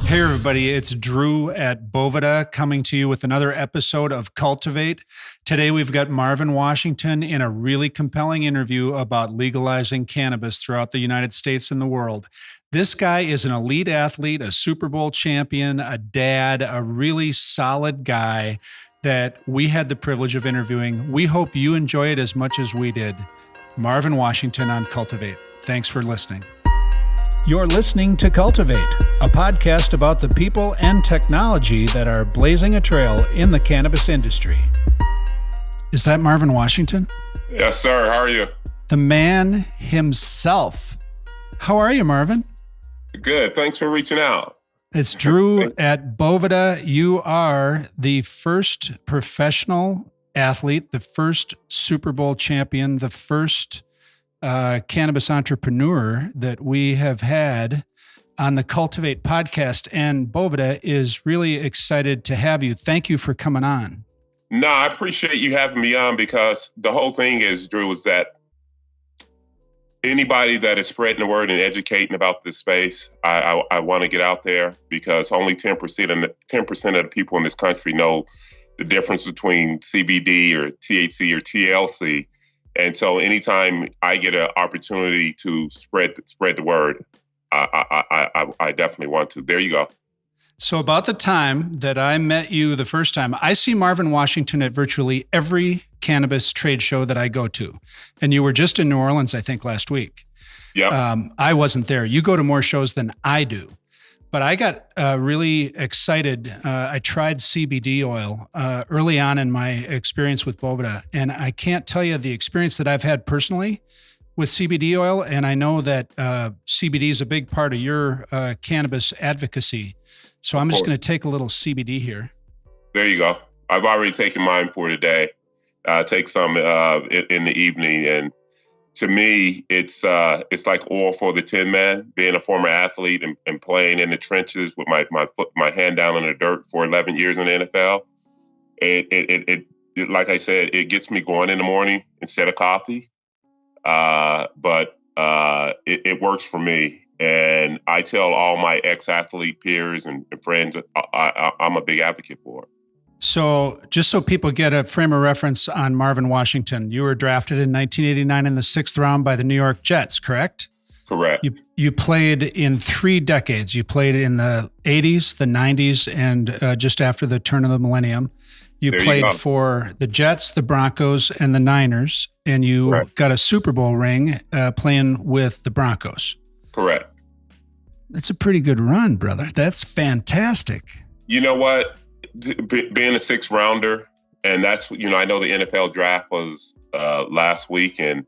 Hey everybody, it's Drew at Boveda coming to you with another episode of Cultivate. Today we've got Marvin Washington in a really compelling interview about legalizing cannabis throughout the United States and the world. This guy is an elite athlete, a Super Bowl champion, a dad, a really solid guy that we had the privilege of interviewing. We hope you enjoy it as much as we did. Marvin Washington on Cultivate. Thanks for listening. You're listening to Cultivate, a podcast about the people and technology that are blazing a trail in the cannabis industry. Is that Marvin Washington? Yes, sir. How are you? The man himself. How are you, Marvin? Good. Thanks for reaching out. It's Drew at Boveda. You are the first professional athlete, the first Super Bowl champion, the first cannabis entrepreneur that we have had on the Cultivate podcast, and Boveda is really excited to have you. Thank you for coming on. No, I appreciate you having me on because the whole thing is, Drew, is that anybody that is spreading the word and educating about this space, I want to get out there because only 10% of the people in this country know the difference between CBD or THC or TLC. And so anytime I get an opportunity to spread the word, I definitely want to. There you go. So about the time that I met you the first time, I see Marvin Washington at virtually every cannabis trade show that I go to. And you were just in New Orleans, I think, last week. Yeah. I wasn't there. You go to more shows than I do. But I got really excited. I tried CBD oil early on in my experience with Boveda, and I can't tell you the experience that I've had personally with CBD oil. And I know that CBD is a big part of your cannabis advocacy. So I'm just going to take a little CBD here. There you go. I've already taken mine for today. Take some in the evening, and to me, it's like oil for the Tin Man. Being a former athlete and playing in the trenches with my hand down in the dirt for 11 years in the NFL, it like I said, it gets me going in the morning instead of coffee. But it works for me, and I tell all my ex-athlete peers and friends, I'm a big advocate for it. So just so people get a frame of reference on Marvin Washington, you were drafted in 1989 in the 6th round by the New York Jets, correct? Correct. You played in 3 decades. You played in the 80s, the 90s, and just after the turn of the millennium. You played for the Jets, the Broncos, and the Niners, and you Correct. Got a Super Bowl ring playing with the Broncos. Correct. That's a pretty good run, brother. That's fantastic. You know what? Being a 6th rounder, and that's, I know the NFL draft was last week, and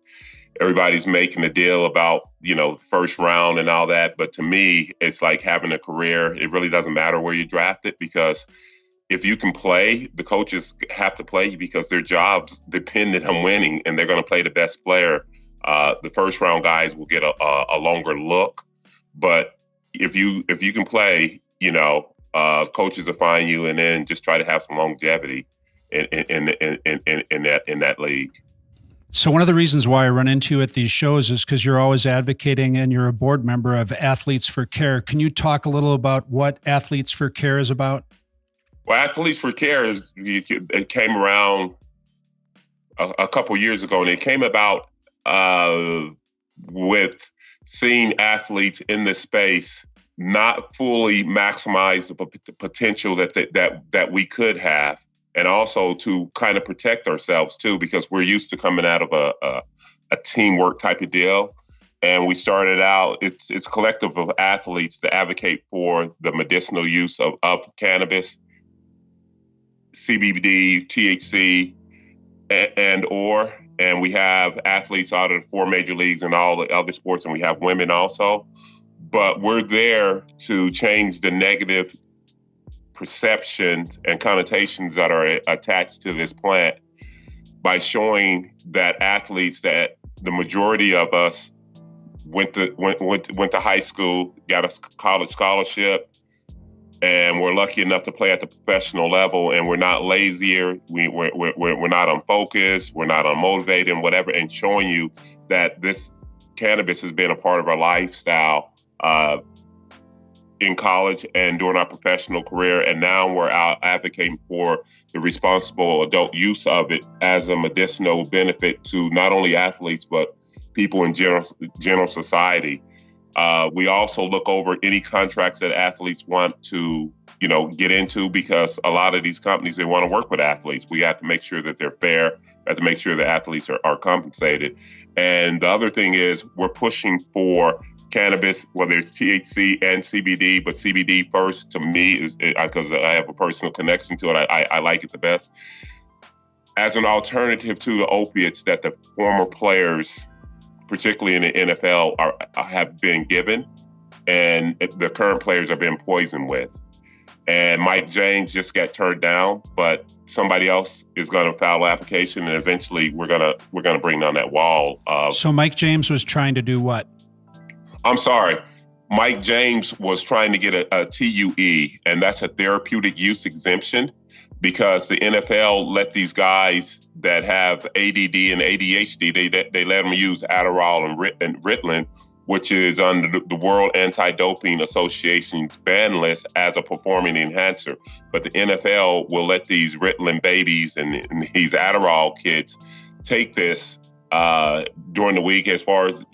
everybody's making a deal about, the first round and all that. But to me, it's like having a career. It really doesn't matter where you draft it, because if you can play, the coaches have to play you because their jobs dependent on winning, and they're going to play the best player. The first round guys will get a longer look, but if you can play, coaches will find you, and then just try to have some longevity in that league. So one of the reasons why I run into you at these shows is because you're always advocating, and you're a board member of Athletes for Care. Can you talk a little about what Athletes for Care is about? Well, Athletes for Care it came around a couple years ago, and it came about with seeing athletes in this space not fully maximize the potential that we could have, and also to kind of protect ourselves too, because we're used to coming out of a teamwork type of deal. And we started out, it's a collective of athletes that advocate for the medicinal use of cannabis, CBD, THC, and we have athletes out of the 4 major leagues and all the other sports, and we have women also. But we're there to change the negative perceptions and connotations that are attached to this plant by showing that athletes, that the majority of us went to high school, got a college scholarship, and we're lucky enough to play at the professional level, and we're not lazier, we're not unfocused, we're not unmotivated, and whatever, and showing you that this cannabis has been a part of our lifestyle in college and during our professional career, and now we're out advocating for the responsible adult use of it as a medicinal benefit to not only athletes but people in general society. We also look over any contracts that athletes want to, get into, because a lot of these companies, they want to work with athletes. We have to make sure that they're fair. We have to make sure that athletes are compensated. And the other thing is we're pushing for cannabis, whether it's THC and CBD, but CBD first to me is because I have a personal connection to it. I like it the best as an alternative to the opiates that the former players, particularly in the NFL, have been given, and the current players have been poisoned with. And Mike James just got turned down, but somebody else is going to file an application, and eventually we're gonna bring down that wall. So Mike James was trying to do what? I'm sorry. Mike James was trying to get a TUE, and that's a therapeutic-use exemption, because the NFL let these guys that have ADD and ADHD, they let them use Adderall and Ritalin, which is under the World Anti-Doping Association's ban list as a performing enhancer. But the NFL will let these Ritalin babies and these Adderall kids take this during the week, as far as,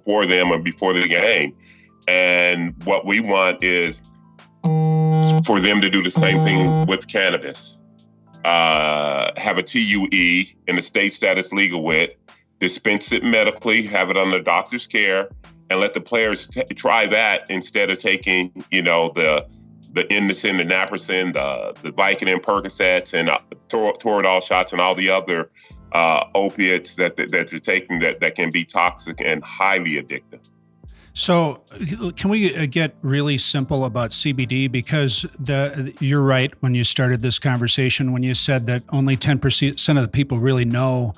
for them or before the game. And what we want is for them to do the same thing with cannabis. Have a TUE in the states that it's legal with, dispense it medically, have it under doctor's care, and let the players try that instead of taking, the Indocin, the Naproxen, the Vicodin, Percocets, and Toradol shots, and all the other opiates that they're taking that can be toxic and highly addictive. So can we get really simple about CBD? Because you're right when you started this conversation, when you said that only 10% of the people really know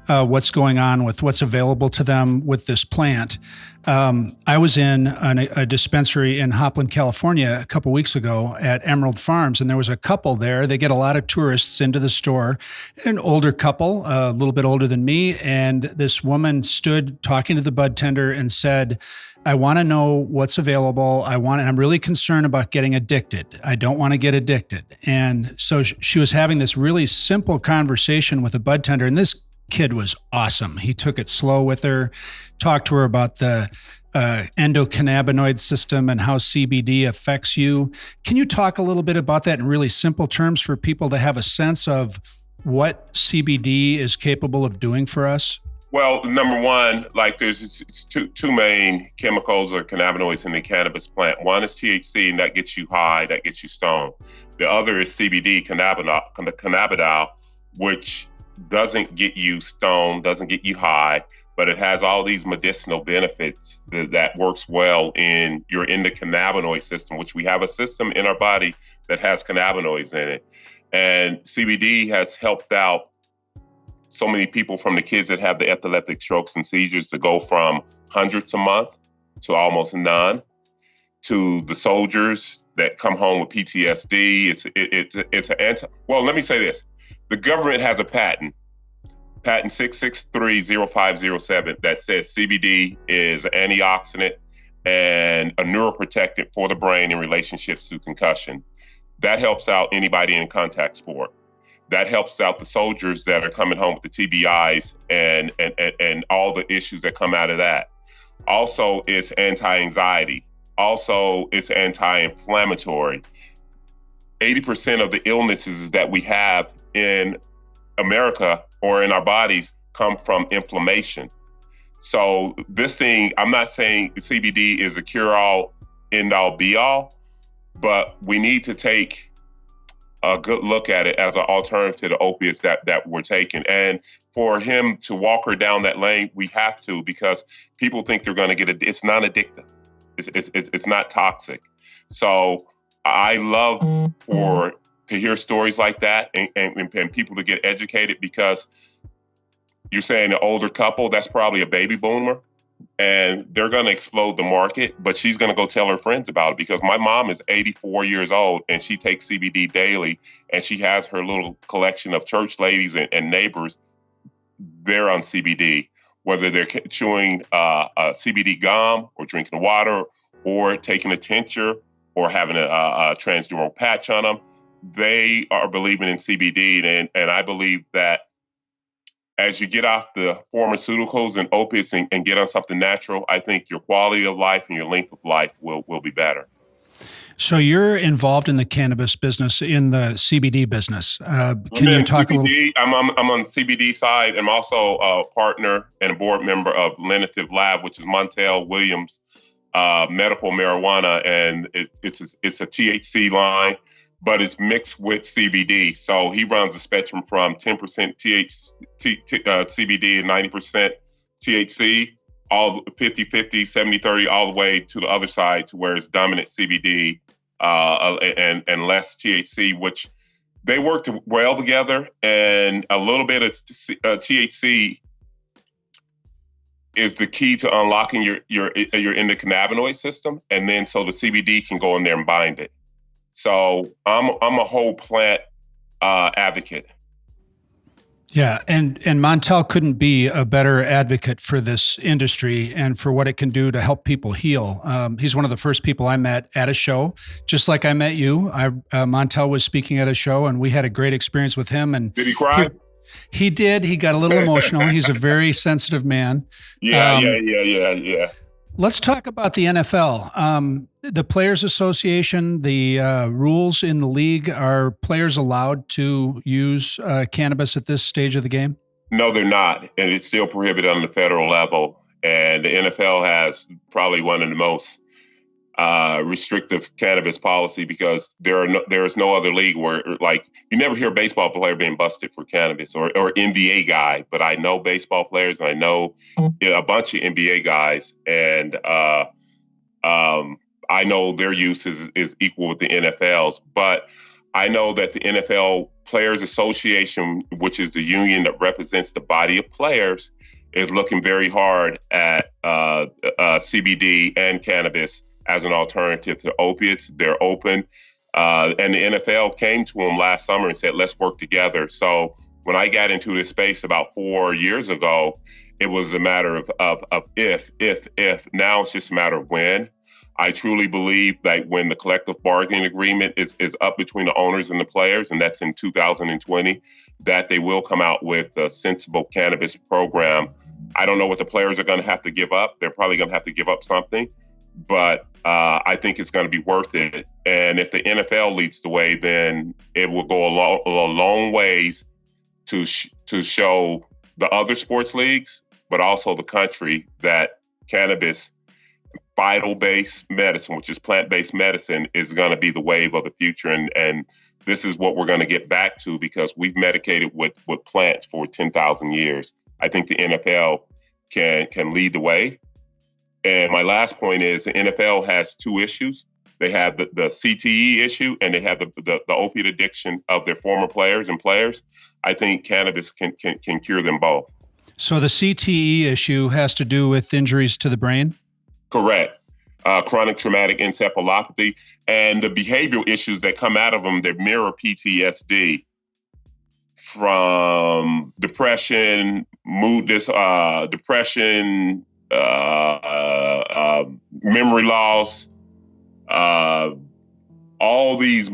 what's going on with what's available to them with this plant. I was in a dispensary in Hopland, California a couple weeks ago at Emerald Farms, and there was a couple there. They get a lot of tourists into the store, an older couple, a little bit older than me. And this woman stood talking to the bud tender and said, I want to know what's available. And I'm really concerned about getting addicted. I don't want to get addicted. And so she was having this really simple conversation with a bud tender, and this kid was awesome. He took it slow with her, talked to her about the endocannabinoid system and how CBD affects you. Can you talk a little bit about that in really simple terms for people to have a sense of what CBD is capable of doing for us? Well, number one, there's two main chemicals or cannabinoids in the cannabis plant. One is THC, and that gets you high, that gets you stoned. The other is CBD, cannabidiol, which doesn't get you stoned, doesn't get you high, but it has all these medicinal benefits that works well in your endocannabinoid system, which we have a system in our body that has cannabinoids in it. And CBD has helped out so many people, from the kids that have the epileptic strokes and seizures, to go from hundreds a month to almost none, to the soldiers that come home with PTSD. Well, let me say this. The government has a patent 6630507, that says CBD is an antioxidant and a neuroprotectant for the brain in relationships to concussion. That helps out anybody in contact sport. That helps out the soldiers that are coming home with the TBIs and all the issues that come out of that. Also, it's anti-anxiety. Also, it's anti-inflammatory. 80% of the illnesses that we have in America or in our bodies come from inflammation. So this thing, I'm not saying CBD is a cure-all, end-all, be-all, but we need to take a good look at it as an alternative to the opiates that we're taking. And for him to walk her down that lane, we have to, because people think they're going to get it. It's not addictive. It's not toxic. So I love to hear stories like that and people to get educated, because you're saying an older couple, that's probably a baby boomer, and they're going to explode the market, but she's going to go tell her friends about it, because my mom is 84 years old and she takes CBD daily, and she has her little collection of church ladies and neighbors. They're on CBD, whether they're chewing a CBD gum or drinking water or taking a tincture or having a transdermal patch on them. They are believing in CBD, and I believe that as you get off the pharmaceuticals and opiates and get on something natural, I think your quality of life and your length of life will be better. So you're involved in the cannabis business, in the CBD business. Can you talk CBD, a little? I'm on the CBD side. I'm also a partner and a board member of Lenitiv Lab, which is Montel Williams medical marijuana, and it's a THC line, but it's mixed with CBD. So he runs the spectrum from 10% CBD and 90% THC, all 50-50, 70-30, all the way to the other side to where it's dominant CBD and less THC, which they work well together. And a little bit of THC is the key to unlocking your endocannabinoid system, and then so the CBD can go in there and bind it. So I'm a whole plant advocate. Yeah, and Montel couldn't be a better advocate for this industry and for what it can do to help people heal. He's one of the first people I met at a show, just like I met you. Montel was speaking at a show, and we had a great experience with him. And did he cry? He did. He got a little emotional. He's a very sensitive man. Yeah. Let's talk about the NFL. The Players Association, the rules in the league, are players allowed to use cannabis at this stage of the game? No, they're not. And it's still prohibited on the federal level. And the NFL has probably one of the most restrictive cannabis policy, because there is no other league where, like, you never hear a baseball player being busted for cannabis, or NBA guy, but I know baseball players, and I know a bunch of NBA guys, and I know their use is equal with the NFL's. But I know that the NFL Players Association, which is the union that represents the body of players, is looking very hard at CBD and cannabis as an alternative to opiates. They're open. And the NFL came to them last summer and said, let's work together. So when I got into this space about 4 years ago, it was a matter of if. Now it's just a matter of when. I truly believe that when the collective bargaining agreement is up between the owners and the players, and that's in 2020, that they will come out with a sensible cannabis program. I don't know what the players are going to have to give up. They're probably going to have to give up something, but I think it's going to be worth it. And if the NFL leads the way, then it will go a long ways to show the other sports leagues, but also the country, that cannabis, phyto-based medicine, which is plant-based medicine, is going to be the wave of the future. And this is what we're going to get back to, because we've medicated with plants for 10,000 years. I think the NFL can lead the way. And my last point is the NFL has two issues. They have the CTE issue, and they have the opiate addiction of their former players and players. I think cannabis can cure them both. So the CTE issue has to do with injuries to the brain? Correct. Chronic traumatic encephalopathy, and the behavioral issues that come out of them, they mirror PTSD, from depression, memory loss, all these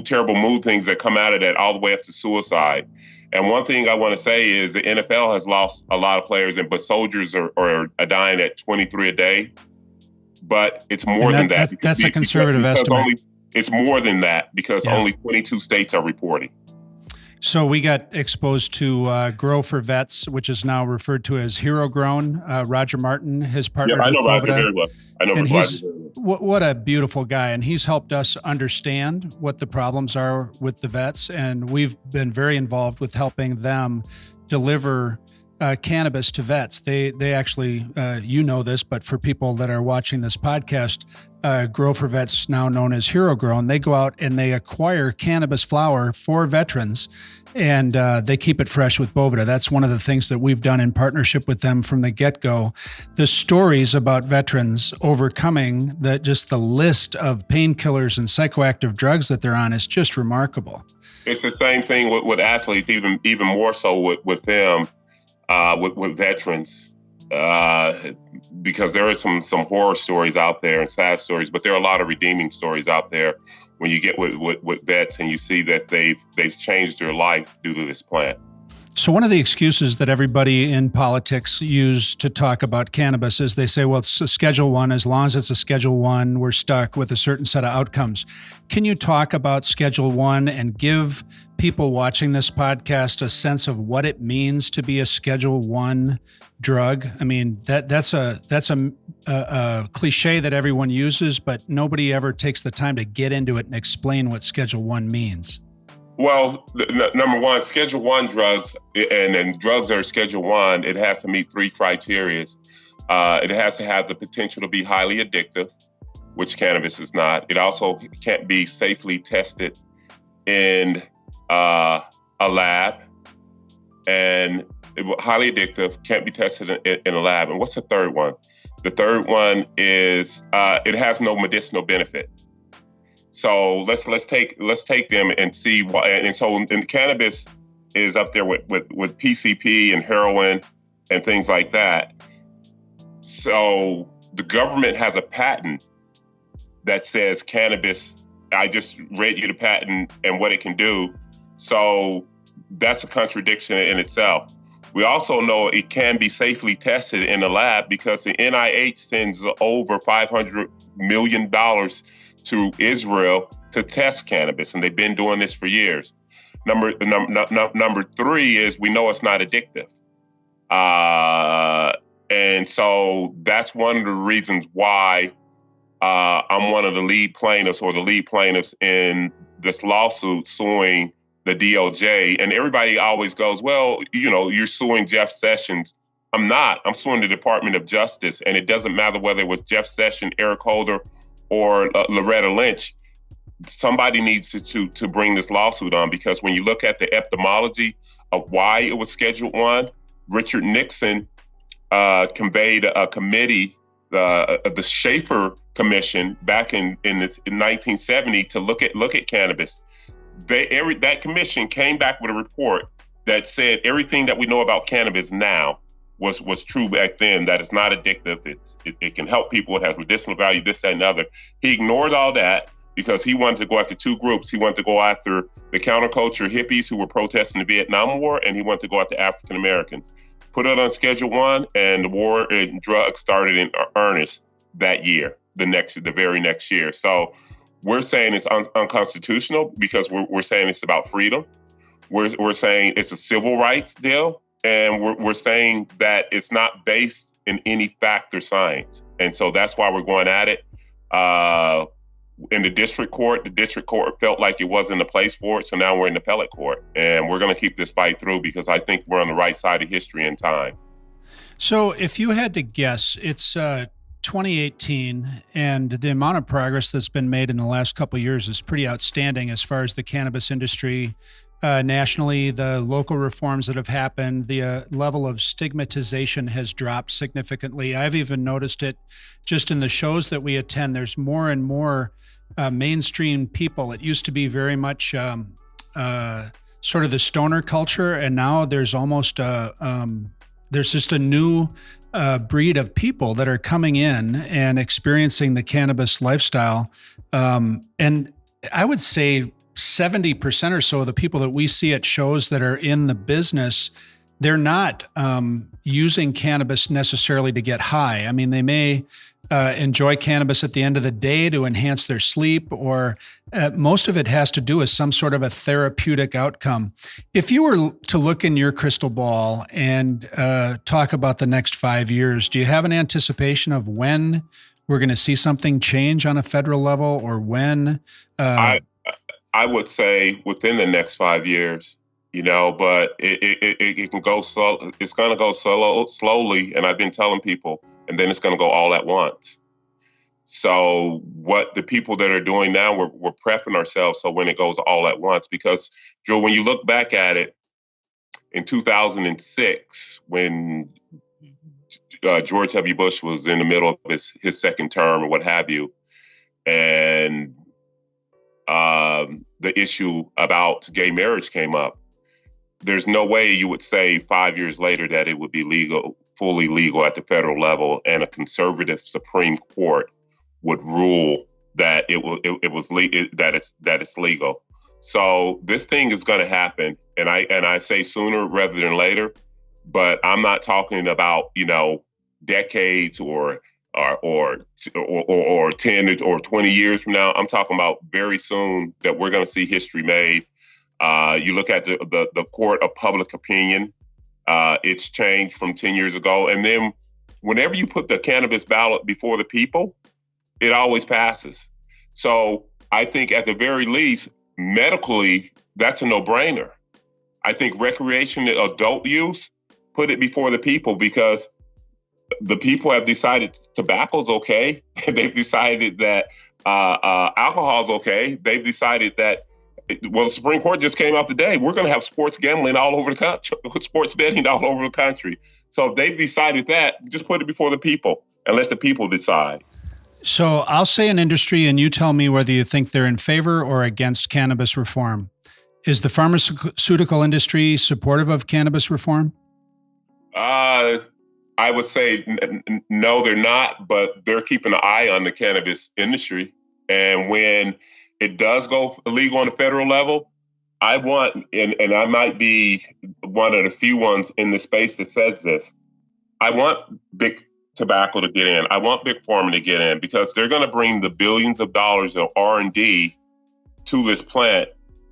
terrible mood things that come out of that, all the way up to suicide. And one thing I want to say is the NFL has lost a lot of players, but soldiers are dying at 23 a day. But it's more than that. That's a conservative estimate. It's more than that, because only 22 states are reporting. So we got exposed to Grow for Vets, which is now referred to as Hero Grown. Roger Martin, his partner. Yeah, I know Roger very well. What a beautiful guy. And he's helped us understand what the problems are with the vets. And we've been very involved with helping them deliver cannabis to vets. They actually, you know this, but for people that are watching this podcast, Grow for Vets, now known as Hero Grown, they go out and they acquire cannabis flower for veterans, and they keep it fresh with Boveda. That's one of the things that we've done in partnership with them from the get-go. The stories about veterans overcoming the list of painkillers and psychoactive drugs that they're on is just remarkable. It's the same thing with athletes, even more so with them. With veterans, because there are some horror stories out there and sad stories, but there are a lot of redeeming stories out there when you get with vets and you see that they've changed their life due to this plant. So one of the excuses that everybody in politics use to talk about cannabis is they say, well, it's a Schedule 1. As long as it's a Schedule 1, we're stuck with a certain set of outcomes. Can you talk about Schedule 1 and give people watching this podcast a sense of what it means to be a Schedule 1 drug? I mean, that's a cliche that everyone uses, but nobody ever takes the time to get into it and explain what Schedule 1 means. Well, number one, Schedule 1 drugs, and drugs that are Schedule 1, it has to meet 3 criteria. It has to have the potential to be highly addictive, which cannabis is not. It also can't be safely tested in a lab, and highly addictive, can't be tested in a lab. And what's the third one? The third one is it has no medicinal benefit. So let's take them and see why. And so cannabis is up there with PCP and heroin and things like that. So the government has a patent that says cannabis. I just read you the patent and what it can do. So that's a contradiction in itself. We also know it can be safely tested in the lab because the NIH sends over $500 million to Israel to test cannabis, and they've been doing this for years. Number 3 is we know it's not addictive. And so that's one of the reasons why I'm one of the lead plaintiffs in this lawsuit suing the DOJ. And everybody always goes, well, you're suing Jeff Sessions. I'm not. I'm suing the Department of Justice. And it doesn't matter whether it was Jeff Sessions, Eric Holder, or Loretta Lynch. Somebody needs to bring this lawsuit on, because when you look at the epidemiology of why it was Schedule 1, Richard Nixon conveyed a committee, the Schaefer Commission, back in 1970 to look at cannabis. That commission came back with a report that said everything that we know about cannabis now was true back then, that it's not addictive, it can help people, it has medicinal value, this, that, and the other. He ignored all that because he wanted to go after 2 groups. He wanted to go after the counterculture hippies who were protesting the Vietnam War, and he wanted to go after African Americans. Put it on Schedule 1, and the war and drugs started in earnest that year, the very next year. So we're saying it's unconstitutional because we're saying it's about freedom. We're saying it's a civil rights deal. And we're saying that it's not based in any fact or science. And so that's why we're going at it. In the district court felt like it wasn't a place for it. So now we're in the appellate court. And we're going to keep this fight through because I think we're on the right side of history and time. So if you had to guess, it's 2018, and the amount of progress that's been made in the last couple of years is pretty outstanding as far as the cannabis industry nationally, the local reforms that have happened, the level of stigmatization has dropped significantly. I've even noticed it just in the shows that we attend. There's more and more mainstream people. It used to be very much sort of the stoner culture, and now there's almost there's just a new breed of people that are coming in and experiencing the cannabis lifestyle. And I would say 70% or so of the people that we see at shows that are in the business, they're not using cannabis necessarily to get high. I mean, they may enjoy cannabis at the end of the day to enhance their sleep, or most of it has to do with some sort of a therapeutic outcome. If you were to look in your crystal ball and talk about the next 5 years, do you have an anticipation of when we're going to see something change on a federal level, or when? I would say within the next 5 years, but it can go slow. It's going to go slowly. And I've been telling people, and then it's going to go all at once. So what the people that are doing now, we're prepping ourselves so when it goes all at once, because Joe, when you look back at it in 2006, when George W. Bush was in the middle of his second term or what have you, and the issue about gay marriage came up. There's no way you would say 5 years later that it would be legal fully legal at the federal level, and a conservative Supreme Court would rule that it's legal. So this thing is going to happen, and I say sooner rather than later. But I'm not talking about decades or 10 or 20 years from now. I'm talking about very soon that we're going to see history made. You look at the court of public opinion. It's changed from 10 years ago. And then whenever you put the cannabis ballot before the people, it always passes. So I think at the very least, medically, that's a no-brainer. I think recreational adult use, put it before the people, because the people have decided tobacco's okay. They've decided that alcohol's okay. They've decided that, the Supreme Court just came out today. We're going to have sports gambling all over the country, sports betting all over the country. So if they've decided that, just put it before the people and let the people decide. So I'll say an industry, and you tell me whether you think they're in favor or against cannabis reform. Is the pharmaceutical industry supportive of cannabis reform? I would say no, they're not, but they're keeping an eye on the cannabis industry. And when it does go illegal on the federal level, I want, and I might be one of the few ones in the space that says this, I want big tobacco to get in. I want big pharma to get in, because they're going to bring the billions of dollars of R&D to this plant.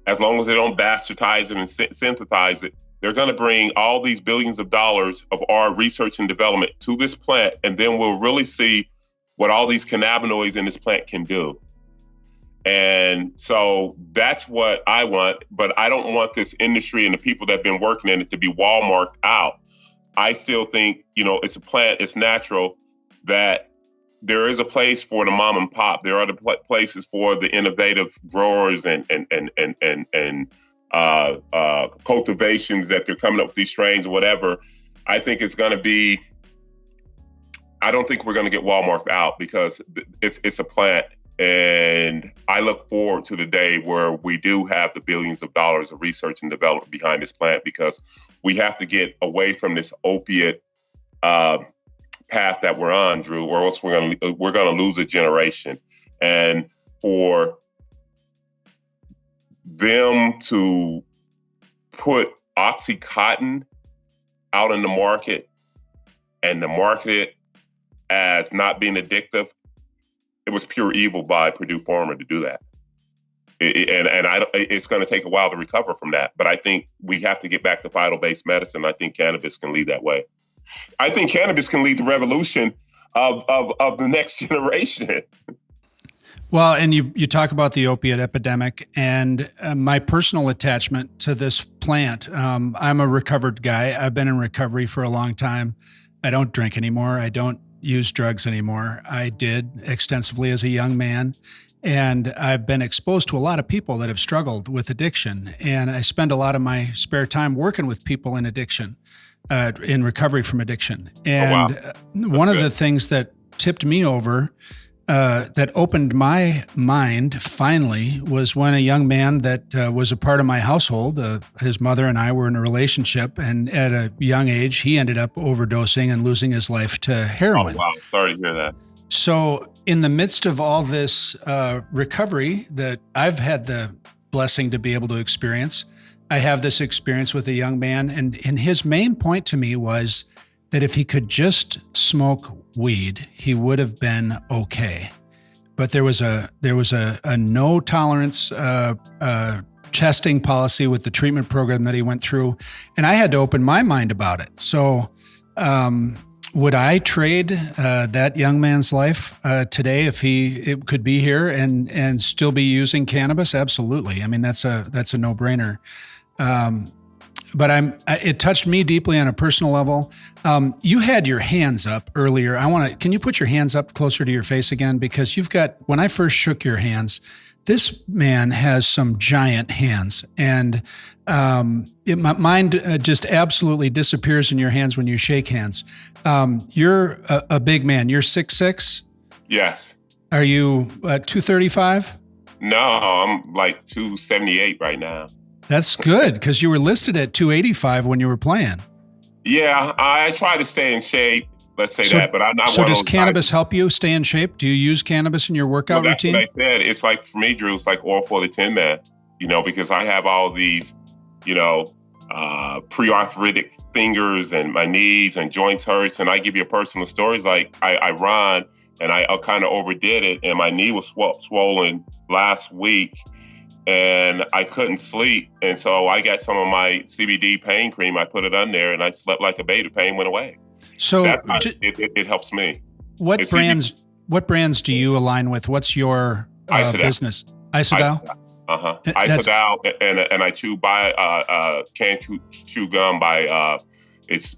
As long as they don't bastardize it and synthesize it, they're going to bring all these billions of dollars of our research and development to this plant, and then we'll really see what all these cannabinoids in this plant can do. And so that's what I want, but I don't want this industry and the people that have been working in it to be Walmart out. I still think, it's a plant, it's natural, that there is a place for the mom and pop. There are the places for the innovative growers and cultivations that they're coming up with these strains or whatever. I think it's going to be, I don't think we're going to get Walmart out, because it's a plant. And I look forward to the day where we do have the billions of dollars of research and development behind this plant, because we have to get away from this opiate path that we're on, Drew, or else we're going to lose a generation. And for them to put Oxycontin out in the market and to market it as not being addictive, it was pure evil by Purdue Pharma to do that. It's going to take a while to recover from that. But I think we have to get back to phyto-based medicine. I think cannabis can lead that way. I think cannabis can lead the revolution of the next generation. Well, and you talk about the opiate epidemic, and my personal attachment to this plant. I'm a recovered guy. I've been in recovery for a long time. I don't drink anymore. I don't use drugs anymore. I did extensively as a young man, and I've been exposed to a lot of people that have struggled with addiction. And I spend a lot of my spare time working with people in addiction, in recovery from addiction. And one of the things that tipped me over, that opened my mind finally, was when a young man that was a part of my household, his mother and I were in a relationship, and at a young age, he ended up overdosing and losing his life to heroin. Oh, wow. Sorry to hear that. So in the midst of all this recovery that I've had the blessing to be able to experience, I have this experience with a young man, and his main point to me was that if he could just smoke weed, he would have been okay. But there was a no tolerance testing policy with the treatment program that he went through, and I had to open my mind about it. So would I trade that young man's life today if it could be here and still be using cannabis? Absolutely. I mean, that's a no-brainer. But it touched me deeply on a personal level. You had your hands up earlier. Can you put your hands up closer to your face again? Because when I first shook your hands, this man has some giant hands, and my mind just absolutely disappears in your hands when you shake hands. You're a big man. You're 6'6"? Yes. Are you 235? No, I'm like 278 right now. That's good, because you were listed at 285 when you were playing. Yeah, I try to stay in shape. Let's say that, but I'm not So one of does those cannabis guys. help you stay in shape? Do you use cannabis in your Well, workout that's what I routine? said. It's like for me, Drew. It's like oil for the Tin Man. Because I have all these, you know, pre-arthritic fingers and my knees and joints hurts. And I give you a personal story. It's like I run and I kind of overdid it, and my knee was swollen last week, and I couldn't sleep. And so I got some of my CBD pain cream. I put it on there, and I slept like a baby. Pain went away. So That's how it helps me. what It's brands? What brands do you align with? What's your Isodiol. business? Isodiol. Isodiol, and I can't chew gum by it's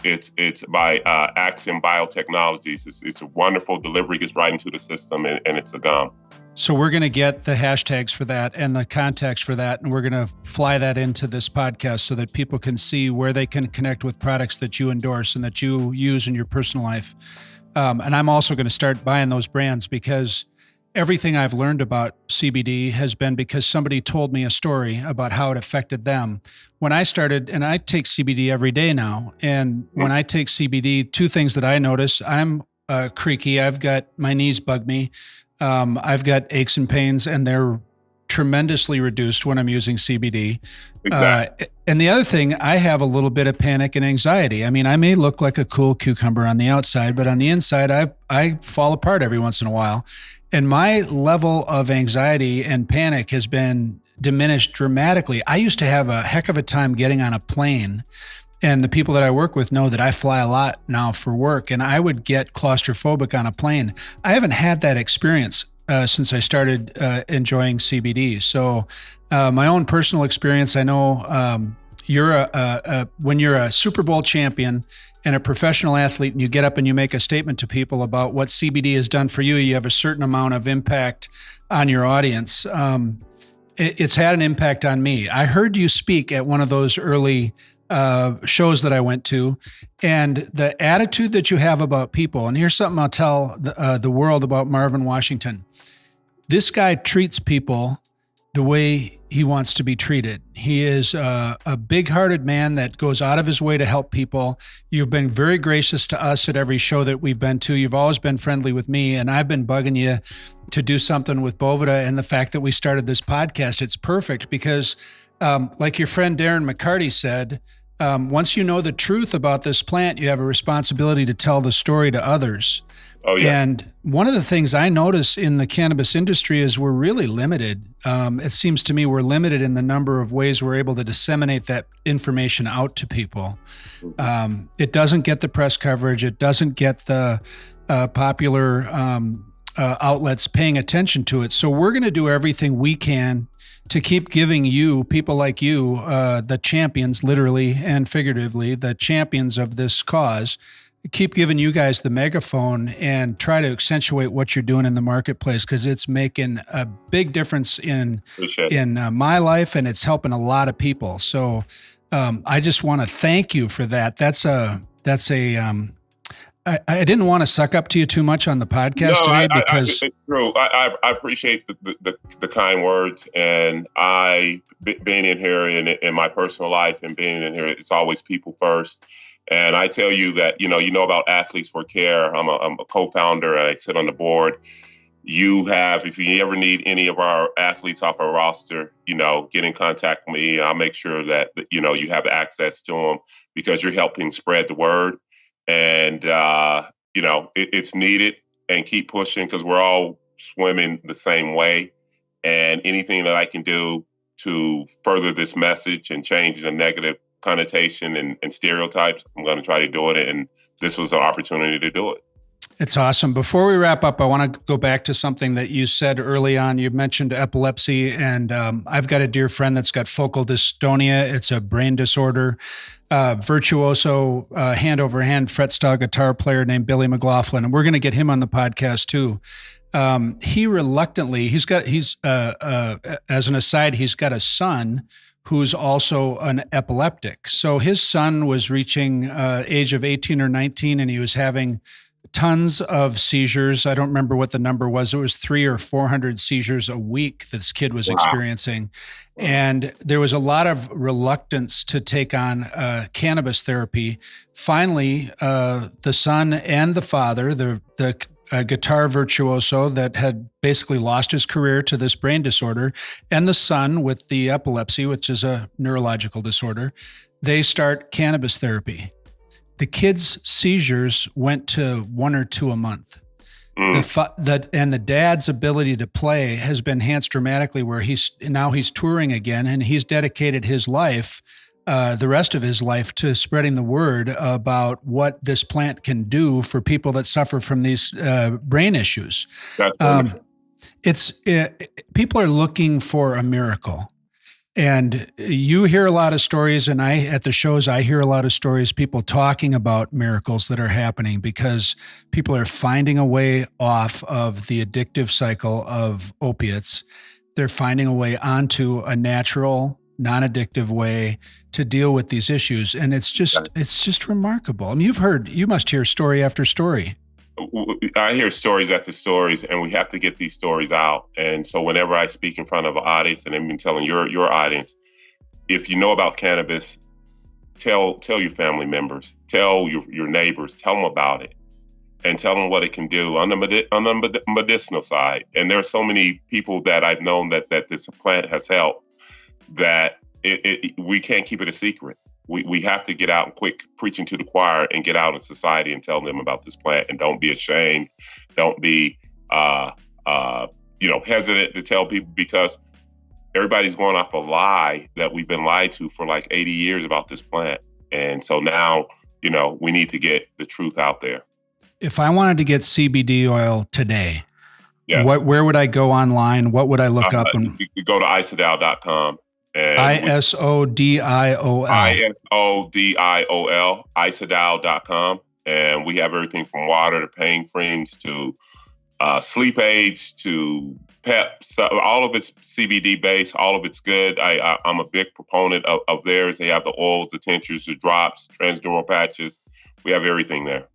by AXIM Biotechnologies. It's a wonderful delivery, gets right into the system, and it's a gum. So we're going to get the hashtags for that and the contacts for that, and we're going to fly that into this podcast so that people can see where they can connect with products that you endorse and that you use in your personal life. And I'm also going to start buying those brands, because everything I've learned about CBD has been because somebody told me a story about how it affected them. When I started, and I take CBD every day now, and when I take CBD, two things that I notice: I'm creaky. I've got my knees bug me. I've got aches and pains, and they're tremendously reduced when I'm using CBD. Exactly. And the other thing, I have a little bit of panic and anxiety. I mean, I may look like a cool cucumber on the outside, but on the inside, I fall apart every once in a while. And my level of anxiety and panic has been diminished dramatically. I used to have a heck of a time getting on a plane. And the people that I work with know that I fly a lot now for work, and I would get claustrophobic on a plane. I haven't had that experience since I started enjoying CBD. So my own personal experience, I know when you're a Super Bowl champion and a professional athlete, and you get up and you make a statement to people about what CBD has done for you, you have a certain amount of impact on your audience. It's had an impact on me. I heard you speak at one of those early shows that I went to, and the attitude that you have about people. And here's something I'll tell the world about Marvin Washington. This guy treats people the way he wants to be treated. He is a big-hearted man that goes out of his way to help people. You've been very gracious to us at every show that we've been to. You've always been friendly with me, and I've been bugging you to do something with Boveda. And the fact that we started this podcast, it's perfect because, like your friend Darren McCarty said, once you know the truth about this plant, you have a responsibility to tell the story to others. Oh, yeah. And one of the things I notice in the cannabis industry is we're really limited. It seems to me we're limited in the number of ways we're able to disseminate that information out to people. It doesn't get the press coverage. It doesn't get the popular outlets paying attention to it. So we're going to do everything we can to keep giving you, people like you, the champions, literally and figuratively, the champions of this cause, keep giving you guys the megaphone and try to accentuate what you're doing in the marketplace, because it's making a big difference in my life, and it's helping a lot of people. So I just want to thank you for that. I didn't want to suck up to you too much on the podcast today because I appreciate the kind words, and being in here in my personal life and being in here, it's always people first. And I tell you that, you know about Athletes for Care. I'm a co-founder, and I sit on the board. If you ever need any of our athletes off our roster, get in contact with me. I'll make sure that, you have access to them, because you're helping spread the word. And, it's needed, and keep pushing, because we're all swimming the same way. And anything that I can do to further this message and change the negative connotation and stereotypes, I'm going to try to do it. And this was an opportunity to do it. It's awesome. Before we wrap up, I want to go back to something that you said early on. You mentioned epilepsy, and I've got a dear friend that's got focal dystonia. It's a brain disorder. Virtuoso, hand over hand fret style guitar player named Billy McLaughlin, and we're going to get him on the podcast too. He reluctantly, as an aside, he's got a son who's also an epileptic. So his son was reaching age of 18 or 19, and he was having tons of seizures. I don't remember what the number was. It was 300 or 400 seizures a week this kid was experiencing. And there was a lot of reluctance to take on cannabis therapy. Finally, the son and the father, the guitar virtuoso that had basically lost his career to this brain disorder, and the son with the epilepsy, which is a neurological disorder, they start cannabis therapy. The kid's seizures went to 1 or 2 a month. And the dad's ability to play has been enhanced dramatically, where he's touring again, and he's dedicated his life, the rest of his life, to spreading the word about what this plant can do for people that suffer from these brain issues. That's wonderful. People are looking for a miracle. And you hear a lot of stories, and at the shows, I hear a lot of stories, people talking about miracles that are happening because people are finding a way off of the addictive cycle of opiates. They're finding a way onto a natural, non-addictive way to deal with these issues. And it's just remarkable. I mean, you must hear story after story. I hear stories after stories, and we have to get these stories out. And so whenever I speak in front of an audience, and I've been telling your audience, if you know about cannabis, tell your family members, tell your neighbors, tell them about it, and tell them what it can do on the medicinal side. And there are so many people that I've known that this plant has helped that we can't keep it a secret. We have to get out and quit preaching to the choir and get out in society and tell them about this plant. And don't be ashamed. Don't be, hesitant to tell people, because everybody's going off a lie that we've been lied to for like 80 years about this plant. And so now, we need to get the truth out there. If I wanted to get CBD oil today, yes. Where would I go online? What would I look up? You could go to Isodiol.com. Isodiol. Isodiol, Isodiol.com. And we have everything from water to pain creams to sleep aids to PEPs. All of it's CBD based. All of it's good. I'm a big proponent of theirs. They have the oils, the tinctures, the drops, transdermal patches. We have everything there.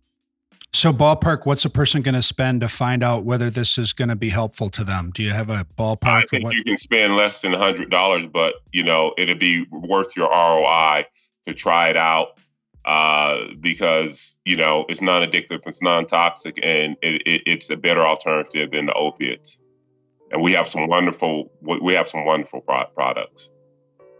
So ballpark, what's a person going to spend to find out whether this is going to be helpful to them? Do you have a ballpark? I think you can spend less than $100, but it'll be worth your ROI to try it out because it's non-addictive, it's non-toxic, and it's a better alternative than the opiates. And we have some wonderful products.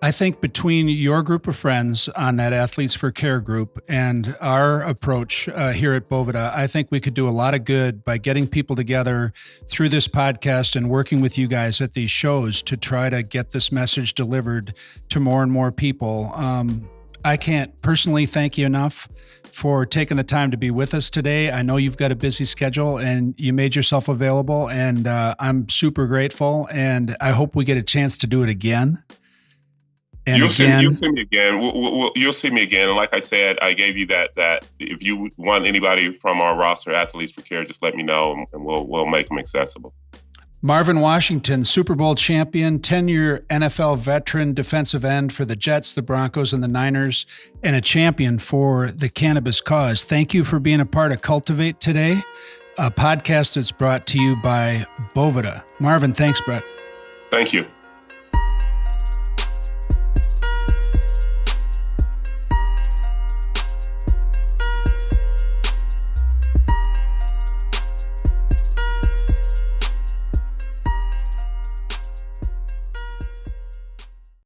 I think between your group of friends on that Athletes for Care group and our approach here at Boveda, I think we could do a lot of good by getting people together through this podcast and working with you guys at these shows to try to get this message delivered to more and more people. I can't personally thank you enough for taking the time to be with us today. I know you've got a busy schedule and you made yourself available, and I'm super grateful, and I hope we get a chance to do it again. And you'll see me again. You'll see me again. And like I said, I gave you that if you want anybody from our roster, Athletes for Care, just let me know and we'll make them accessible. Marvin Washington, Super Bowl champion, 10-year NFL veteran, defensive end for the Jets, the Broncos, and the Niners, and a champion for the cannabis cause. Thank you for being a part of Cultivate today, a podcast that's brought to you by Boveda. Marvin, thanks, Brett. Thank you.